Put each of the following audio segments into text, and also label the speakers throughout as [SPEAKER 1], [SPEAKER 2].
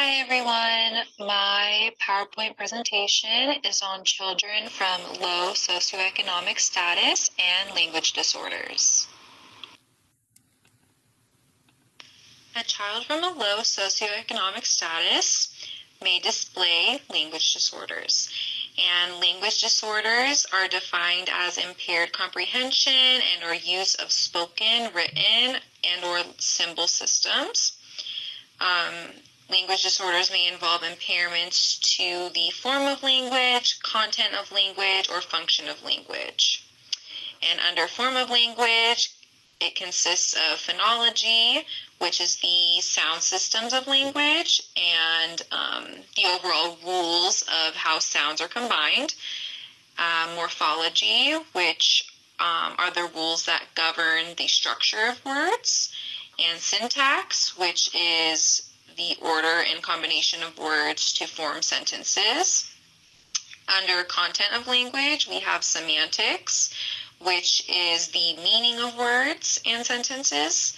[SPEAKER 1] Hi everyone, my PowerPoint presentation is on children from low socioeconomic status and language disorders. A child from a low socioeconomic status may display language disorders. And language disorders are defined as impaired comprehension and or use of spoken, written, and or symbol systems. Language disorders may involve impairments to the form of language, content of language, or function of language. And under form of language, it consists of phonology, which is the sound systems of language, and the overall rules of how sounds are combined. Morphology, which are the rules that govern the structure of words, and syntax, which is the order and combination of words to form sentences. Under content of language, we have semantics, which is the meaning of words and sentences.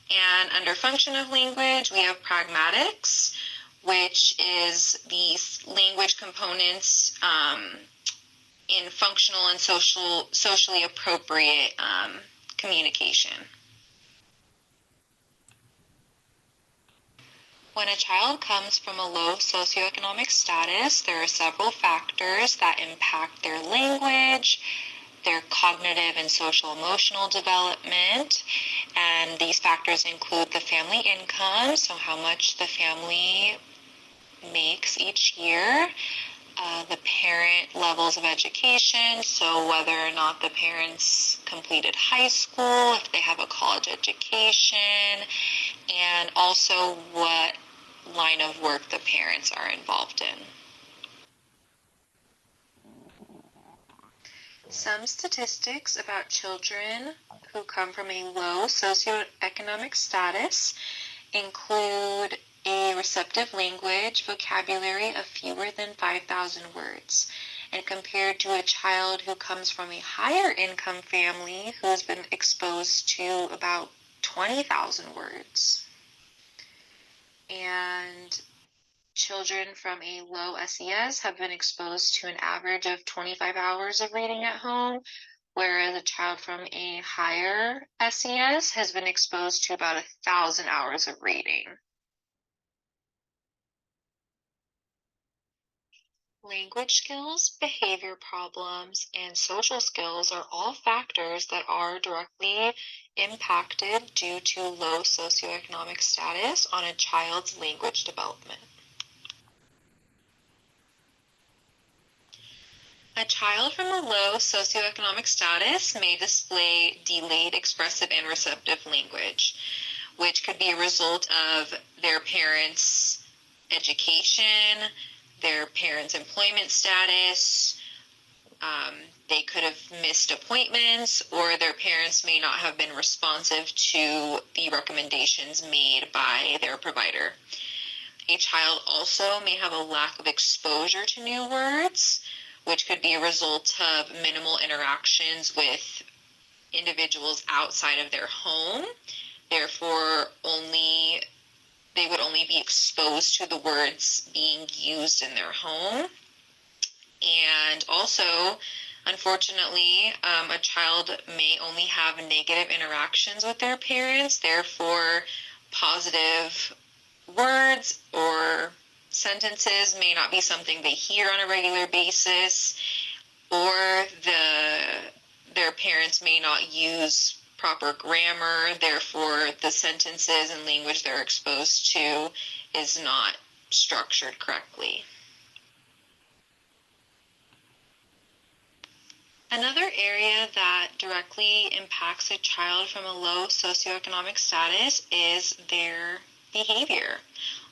[SPEAKER 1] And under function of language, we have pragmatics, which is the language components in functional and socially appropriate communication. When a child comes from a low socioeconomic status, there are several factors that impact their language, their cognitive and social emotional development, and these factors include the family income, so how much the family makes each year, the parent levels of education, so whether or not the parents completed high school, if they have a college education, and also what line of work the parents are involved in. Some statistics about children who come from a low socioeconomic status include a receptive language vocabulary of fewer than 5,000 words, and compared to a child who comes from a higher income family who has been exposed to about 20,000 words. And children from a low SES have been exposed to an average of 25 hours of reading at home, whereas a child from a higher SES has been exposed to about 1,000 hours of reading. Language skills, behavior problems, and social skills are all factors that are directly impacted due to low socioeconomic status on a child's language development. A child from a low socioeconomic status may display delayed expressive and receptive language, which could be a result of their parents' education, their parents' employment status. They could have missed appointments, or their parents may not have been responsive to the recommendations made by their provider. A child also may have a lack of exposure to new words, which could be a result of minimal interactions with individuals outside of their home. Therefore, they would only be exposed to the words being used in their home. And also, unfortunately, a child may only have negative interactions with their parents. Therefore, positive words or sentences may not be something they hear on a regular basis, or their parents may not use proper grammar. Therefore, the sentences and language they're exposed to is not structured correctly. Another area that directly impacts a child from a low socioeconomic status is their behavior.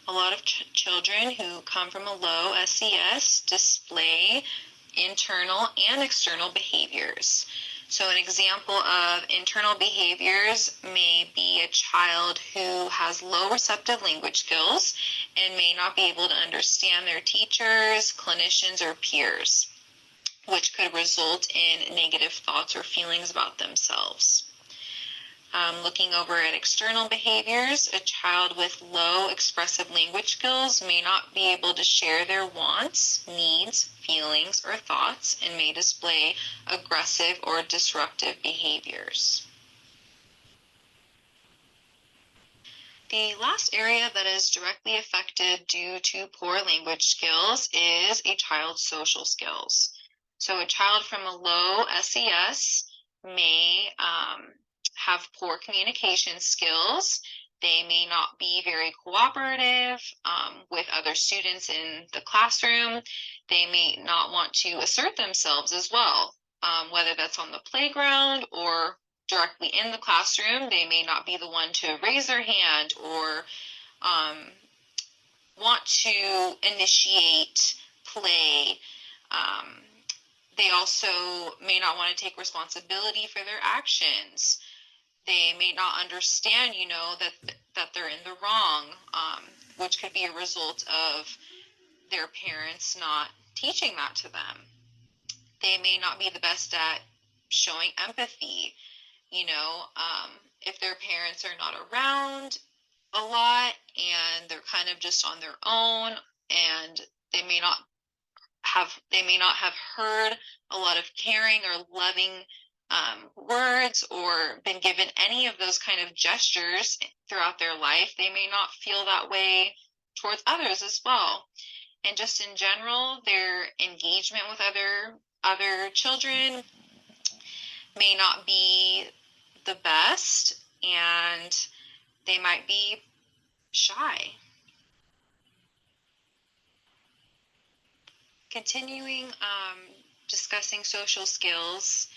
[SPEAKER 1] A lot of children who come from a low SES display internal and external behaviors. So an example of internal behaviors may be a child who has low receptive language skills and may not be able to understand their teachers, clinicians, or peers, which could result in negative thoughts or feelings about themselves. Looking over at external behaviors, a child with low expressive language skills may not be able to share their wants, needs, feelings, or thoughts, and may display aggressive or disruptive behaviors. The last area that is directly affected due to poor language skills is a child's social skills. So a child from a low SES may have poor communication skills. They may not be very cooperative with other students in the classroom. They may not want to assert themselves as well, whether that's on the playground or directly in the classroom. They may not be the one to raise their hand or want to initiate play. They also may not want to take responsibility for their actions. They may not understand, that they're in the wrong, which could be a result of their parents not teaching that to them. They may not be the best at showing empathy. If their parents are not around a lot and they're kind of just on their own, and they may not have heard a lot of caring or loving words or been given any of those kind of gestures throughout their life, they may not feel that way towards others as well. And just in general, their engagement with other children may not be the best, and they might be shy. Continuing discussing social skills,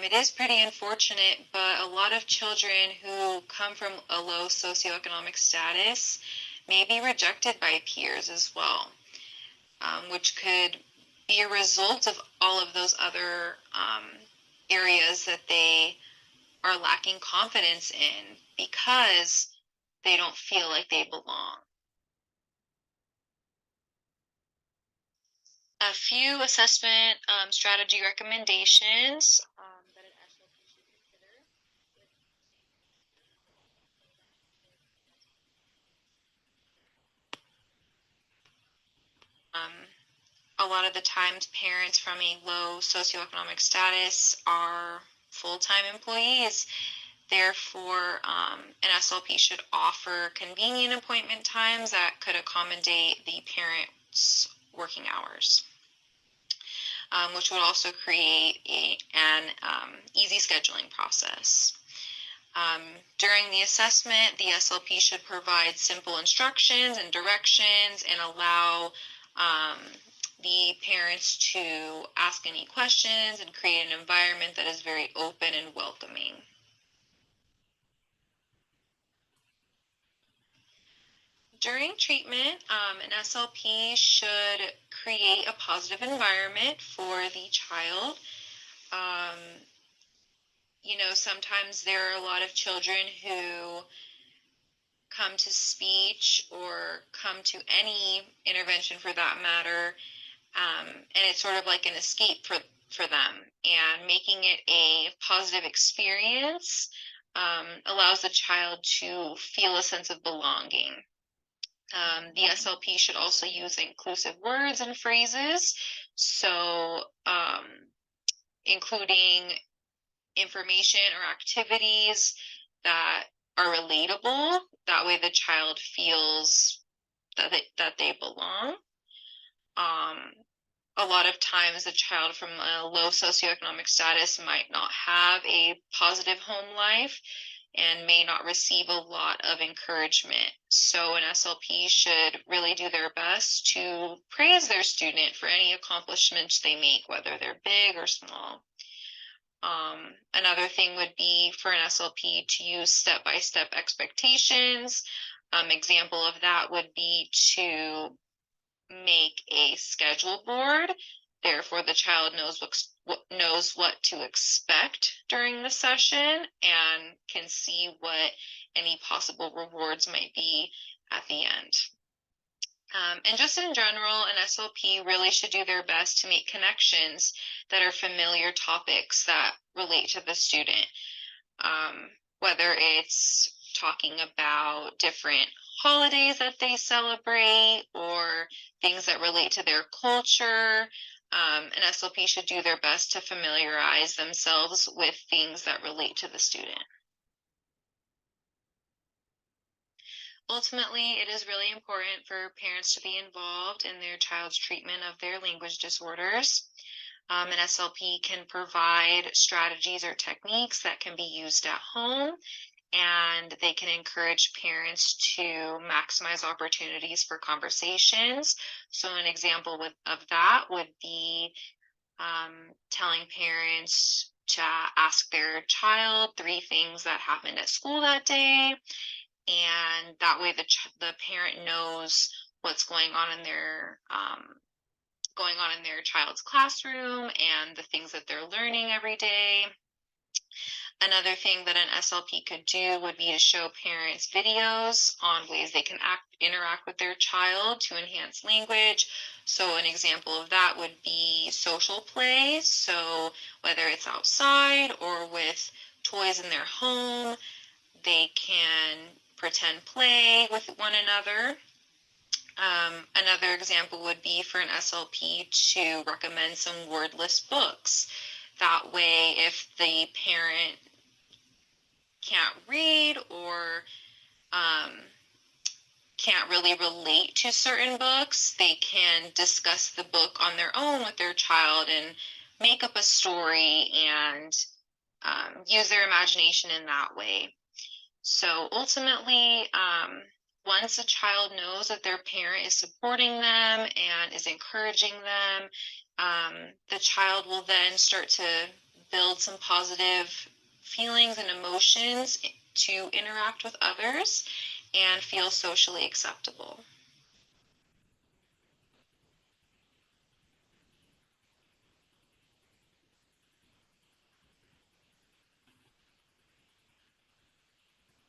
[SPEAKER 1] it is pretty unfortunate, but a lot of children who come from a low socioeconomic status may be rejected by peers as well, which could be a result of all of those other areas that they are lacking confidence in because they don't feel like they belong. A few assessment strategy recommendations that an SLP should consider. A lot of the times, parents from a low socioeconomic status are full-time employees. Therefore, an SLP should offer convenient appointment times that could accommodate the parents' working hours, which would also create an easy scheduling process. During the assessment, the SLP should provide simple instructions and directions and allow the parents to ask any questions and create an environment that is very open and welcoming. During treatment, an SLP should create a positive environment for the child. Sometimes there are a lot of children who come to speech or come to any intervention for that matter, and it's sort of like an escape for them. And making it a positive experience allows the child to feel a sense of belonging. The SLP should also use inclusive words and phrases, so including information or activities that are relatable. That way the child feels that they belong. A lot of times a child from a low socioeconomic status might not have a positive home life and may not receive a lot of encouragement. So an SLP should really do their best to praise their student for any accomplishments they make, whether they're big or small. Another thing would be for an SLP to use step-by-step expectations. Example of that would be to make a schedule board. Therefore, the child knows what to expect during the session and can see what any possible rewards might be at the end. And just in general, an SLP really should do their best to make connections that are familiar topics that relate to the student. whether it's talking about different holidays that they celebrate or things that relate to their culture. An SLP should do their best to familiarize themselves with things that relate to the student. Ultimately, it is really important for parents to be involved in their child's treatment of their language disorders. An SLP can provide strategies or techniques that can be used at home, and they can encourage parents to maximize opportunities for conversations. So, an example of that would be telling parents to ask their child 3 things that happened at school that day, and that way the parent knows what's going on in their child's classroom and the things that they're learning every day. Another thing that an SLP could do would be to show parents videos on ways they can interact with their child to enhance language. So an example of that would be social play. So whether it's outside or with toys in their home, they can pretend play with one another. Another example would be for an SLP to recommend some wordless books. That way, if the parent can't read or um, can't really relate to certain books, they can discuss the book on their own with their child and make up a story and use their imagination in that way. So ultimately, once a child knows that their parent is supporting them and is encouraging them, the child will then start to build some positive feelings and emotions to interact with others and feel socially acceptable.